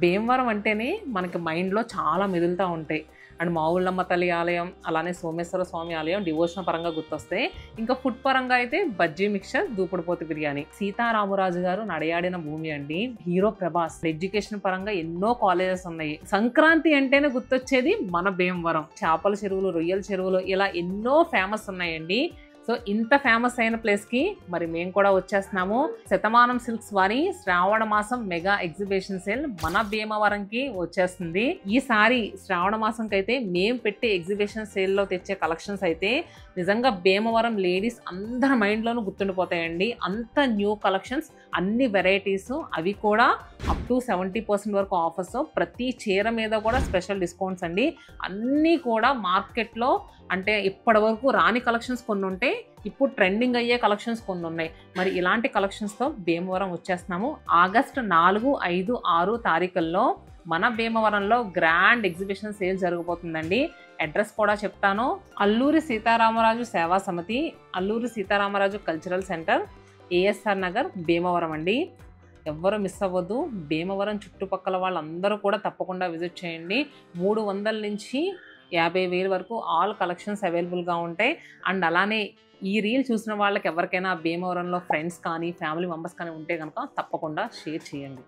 భీమవరం అంటేనే మనకి మైండ్లో చాలా మెదులుతూ ఉంటాయి. అండ్ మా ఊళ్ళమ్మ తల్లి ఆలయం, అలానే సోమేశ్వర స్వామి ఆలయం డివోషనల్ పరంగా గుర్తొస్తాయి. ఇంకా ఫుడ్ పరంగా అయితే బజ్జీ మిక్చర్, దూపుడుపోతు బిర్యానీ. సీతారామరాజు గారు నడయాడిన భూమి అండి. హీరో ప్రభాస్. ఎడ్యుకేషన్ పరంగా ఎన్నో కాలేజెస్ ఉన్నాయి. సంక్రాంతి అంటేనే గుర్తొచ్చేది మన భీమవరం. చేపల చెరువులు, రొయ్యల చెరువులు ఇలా ఎన్నో ఫేమస్ ఉన్నాయండి. సో ఇంత ఫేమస్ అయిన ప్లేస్కి మరి మేము కూడా వచ్చేస్తున్నాము. శతమానం సిల్క్స్ వారి శ్రావణ మాసం మెగా ఎగ్జిబిషన్ సేల్ మన భీమవరంకి వచ్చేస్తుంది. ఈసారి శ్రావణ మాసంకి అయితే మేము పెట్టే ఎగ్జిబిషన్ సేల్లో తెచ్చే కలెక్షన్స్ అయితే నిజంగా భీమవరం లేడీస్ అందరి మైండ్లోనూ గుర్తుండిపోతాయండి. అంత న్యూ కలెక్షన్స్, అన్ని వెరైటీస్, అవి కూడా అప్ టు 70% వరకు ఆఫర్స్. ప్రతి చీర మీద కూడా స్పెషల్ డిస్కౌంట్స్ అండి. అన్నీ కూడా మార్కెట్లో అంటే ఇప్పటి వరకు రాని కలెక్షన్స్ కొన్ని ఉంటాయి, ఇప్పుడు ట్రెండింగ్ అయ్యే కలెక్షన్స్ కొన్ని ఉన్నాయి. మరి ఇలాంటి కలెక్షన్స్తో భీమవరం వచ్చేస్తున్నాము. ఆగస్టు 4, 5, 6 తారీఖుల్లో మన భీమవరంలో గ్రాండ్ ఎగ్జిబిషన్ సేల్ జరగబోతుందండి. అడ్రస్ కూడా చెప్తాను. అల్లూరి సీతారామరాజు సేవా సమితి, Alluri Sitaramaraju cultural centre, ASR Nagar, Bhimavaram అండి. ఎవ్వరూ మిస్ అవ్వద్దు. భీమవరం చుట్టుపక్కల వాళ్ళందరూ కూడా తప్పకుండా విజిట్ చేయండి. 300 నుంచి 50,000 వరకు ఆల్ కలెక్షన్స్ అవైలబుల్గా ఉంటాయి. అండ్ అలానే ఈ రీల్ చూసిన వాళ్ళకి ఎవరికైనా భీమవరంలో ఫ్రెండ్స్ కానీ ఫ్యామిలీ మెంబర్స్ కానీ ఉంటే కనుక తప్పకుండా షేర్ చేయండి.